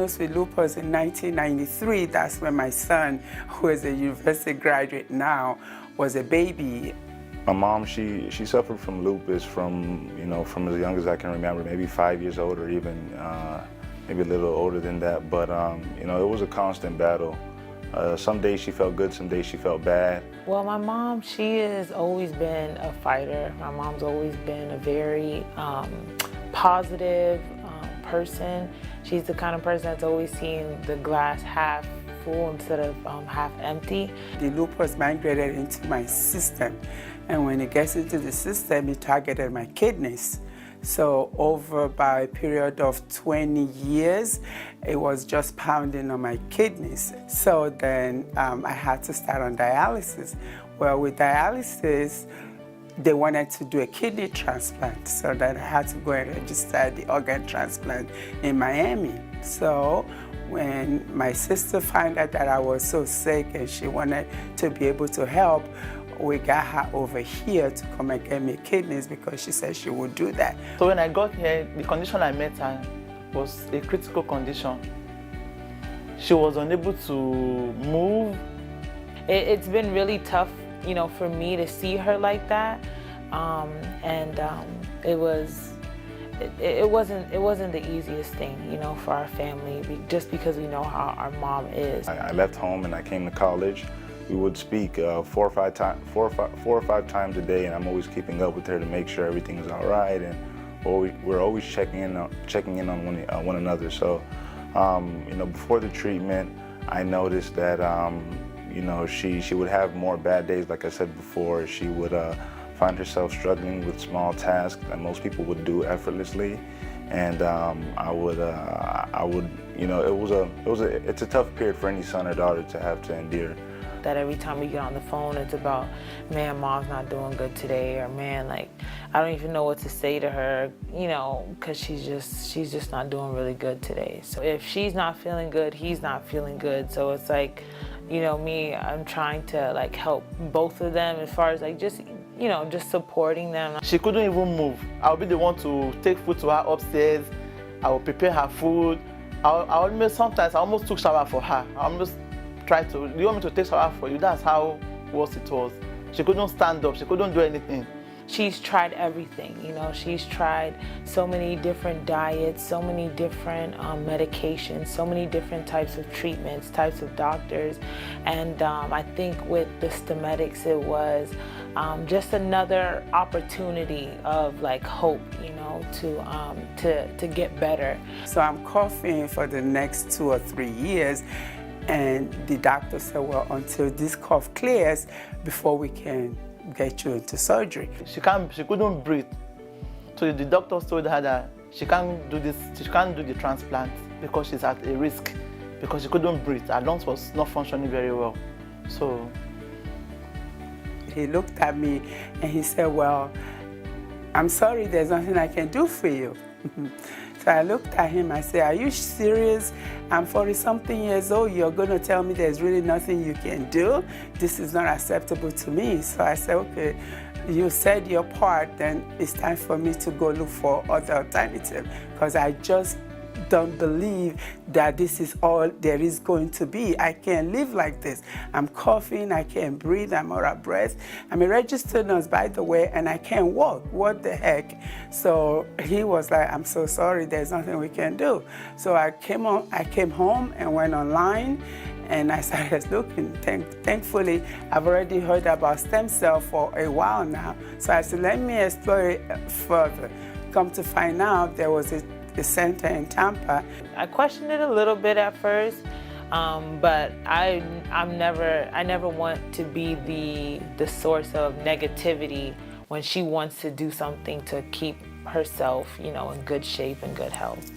diagnosed with lupus in 1993. That's when my son, who is a university graduate now, was a baby. My mom, she suffered from lupus from as young as I can remember, maybe 5 years old or even maybe a little older than that. But it was a constant battle. Some days she felt good, some days she felt bad. Well, my mom, she has always been a fighter. My mom's always been a very positive person. She's the kind of person that's always seen the glass half full instead of half empty. The lupus migrated into my system, and when it gets into the system, it targeted my kidneys. So over about a period of 20 years, it was just pounding on my kidneys. So then I had to start on dialysis. Well, with dialysis, they wanted to do a kidney transplant, so then I had to go and register the organ transplant in Miami. So when my sister found out that I was so sick and she wanted to be able to help, we got her over here to come and get me kidneys because she said she would do that. So when I got here, the condition I met her was a critical condition. She was unable to move. It's been really tough, for me to see her like that, it wasn't the easiest thing, for our family, just because we know how our mom is. I left home and I came to college. We would speak 4 or 5 times a day, and I'm always keeping up with her to make sure everything is all right, and we're always checking in on one another. So, before the treatment, I noticed that she would have more bad days. Like I said before, she would find herself struggling with small tasks that most people would do effortlessly, and it's a tough period for any son or daughter to have to endure. That every time we get on the phone, it's about, man, mom's not doing good today, or man, like, I don't even know what to say to her, because she's just not doing really good today. So if she's not feeling good, he's not feeling good. So it's like, me, I'm trying to like help both of them as far as like just supporting them. She couldn't even move. I'll be the one to take food to her upstairs. I will prepare her food. Sometimes I almost took shower for her. I almost tried to, do you want me to take shower for you? That's how worse it was. She couldn't stand up. She couldn't do anything. She's tried everything, she's tried so many different diets, so many different medications, so many different types of treatments, types of doctors. And I think with the Stemedix, it was just another opportunity of like hope, to get better. So I'm coughing for the next 2 or 3 years. And the doctor said, well, until this cough clears, before we can get you into surgery. She couldn't breathe. So the doctors told her that she can't do the transplant because she's at a risk, because she couldn't breathe. Her lungs was not functioning very well. So he looked at me and he said, well, I'm sorry, there's nothing I can do for you. So I looked at him, I said, are you serious? I'm 40-something years old, you're going to tell me there's really nothing you can do? This is not acceptable to me. So I said, okay, you said your part, then it's time for me to go look for other alternatives, because I just don't believe that this is all there is going to be. I can't live like this. I'm coughing, I can't breathe, I'm out of breath. I'm a registered nurse, by the way, and I can't walk. What the heck? So he was like, I'm so sorry, there's nothing we can do. So I came home and went online, and I started looking. Thankfully, I've already heard about stem cell for a while now. So I said, let me explore it further. Come to find out, there was a center in Tampa. I questioned it a little bit at first, but I never want to be the source of negativity when she wants to do something to keep herself, in good shape and good health.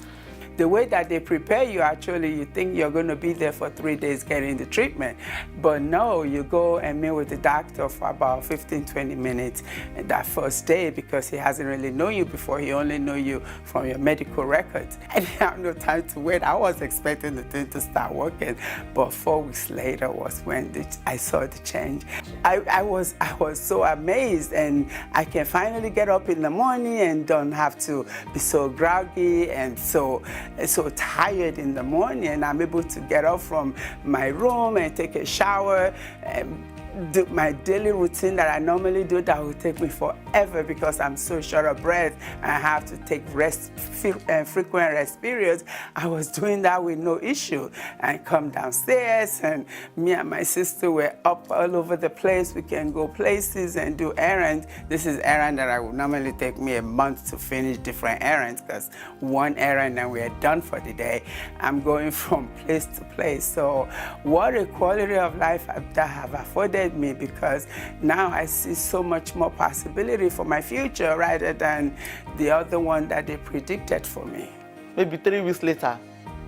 The way that they prepare you, actually, you think you're going to be there for 3 days getting the treatment. But no, you go and meet with the doctor for about 15, 20 minutes that first day, because he hasn't really known you before. He only knows you from your medical records. I didn't have no time to wait. I was expecting the thing to start working. But 4 weeks later was when I saw the change. I was so amazed, and I can finally get up in the morning and don't have to be so groggy and so so tired in the morning, and I'm able to get up from my room and take a shower and do my daily routine that I normally do that will take me forever because I'm so short of breath and I have to take frequent rest periods. I was doing that with no issue. I come downstairs and me and my sister were up all over the place. We can go places and do errands. This is errand that I would normally take me a month to finish different errands because one errand and we're done for the day. I'm going from place to place. So what a quality of life that have afforded me, because now I see so much more possibility for my future rather than the other one that they predicted for me. Maybe 3 weeks later,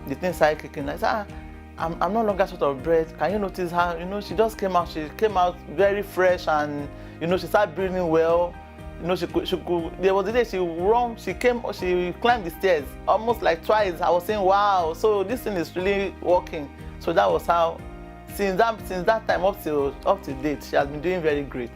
the thing started kicking. I said, I'm no longer short of breath. Can you notice how, she just came out. She came out very fresh and, she started breathing well. She could, there was a day she climbed the stairs almost like twice. I was saying, wow, so this thing is really working. So that was how, since that time up to date, she has been doing very great.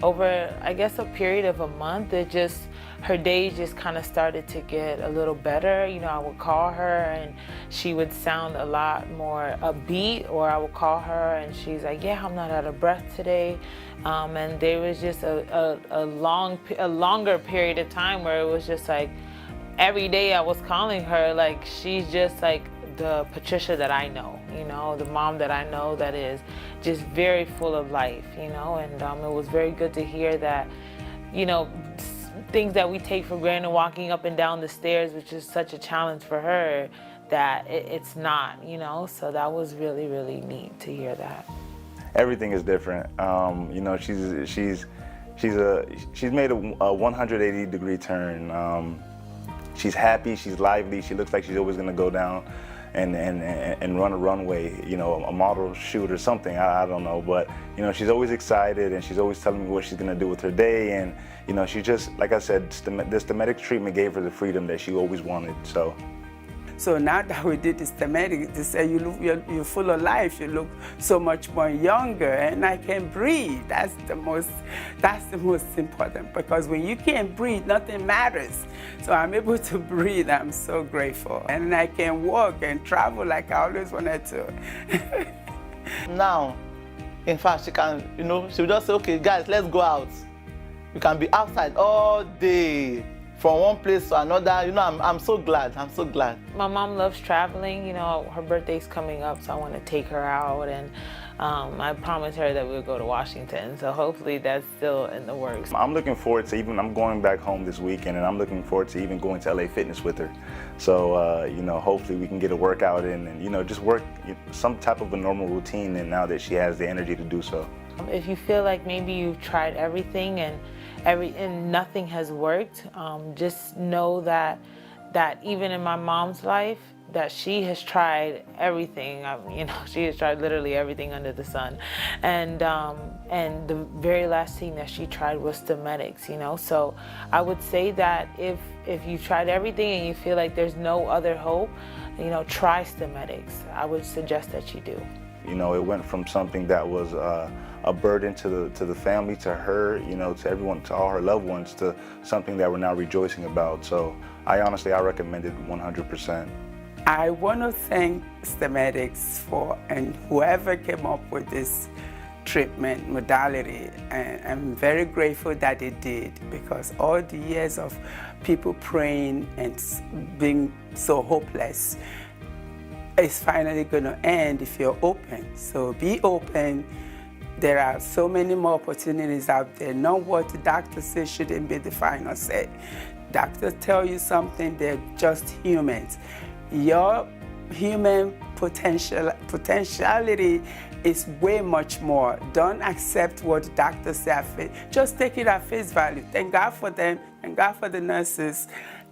Over, I guess, a period of a month, her days just kind of started to get a little better. I would call her and she would sound a lot more upbeat, or I would call her and she's like, yeah, I'm not out of breath today. And there was just a longer period of time where it was just like every day I was calling her, like she's just like the Patricia that I know, the mom that I know that is just very full of life, and it was very good to hear that, things that we take for granted, walking up and down the stairs, which is such a challenge for her, that it's not, so that was really, really neat to hear that. Everything is different. She's made a 180-degree turn. She's happy, she's lively, she looks like she's always gonna go down and run a runway, a model shoot or something, I don't know, but she's always excited and she's always telling me what she's gonna do with her day, and she just, like I said, the Stemedix treatment gave her the freedom that she always wanted. So now that we did the Stemedix, they say you're full of life, you look so much more younger, and I can breathe. That's the most important, because when you can't breathe, nothing matters. So I'm able to breathe, I'm so grateful. And I can walk and travel like I always wanted to. Now, in fact, she can, she'll just say, okay, guys, let's go out. We can be outside all day, from one place to another. I'm so glad. I'm so glad. My mom loves traveling. Her birthday's coming up, so I want to take her out, and I promised her that we'll go to Washington. So hopefully that's still in the works. I'm looking forward to I'm going back home this weekend, and I'm looking forward to even going to LA Fitness with her. So hopefully we can get a workout in and just work some type of a normal routine. And now that she has the energy to do so. If you feel like maybe you've tried everything and nothing has worked, just know that even in my mom's life, that she has tried everything. She has tried literally everything under the sun, and the very last thing that she tried was Stemedix. So I would say that if you've tried everything and you feel like there's no other hope, try Stemedix. I would suggest that you do. It went from something that was a burden to the family, to her, to everyone, to all her loved ones, to something that we're now rejoicing about. So I recommend it 100%. I want to thank Stemedix and whoever came up with this treatment modality, and I'm very grateful that they did, because all the years of people praying and being so hopeless, it's finally going to end if you're open. So be open. There are so many more opportunities out there. Not what the doctor says shouldn't be the final say. Doctors tell you something, they're just humans. Your human potentiality is way much more. Don't accept what the doctors say. Just take it at face value. Thank God for them, thank God for the nurses.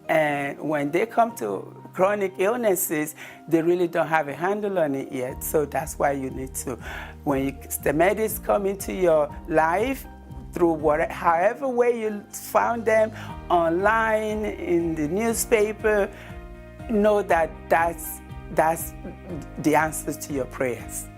And when they come to chronic illnesses, they really don't have a handle on it yet. So that's why you need to, when Stemedix come into your life, through however way you found them, online, in the newspaper, know that that's the answer to your prayers.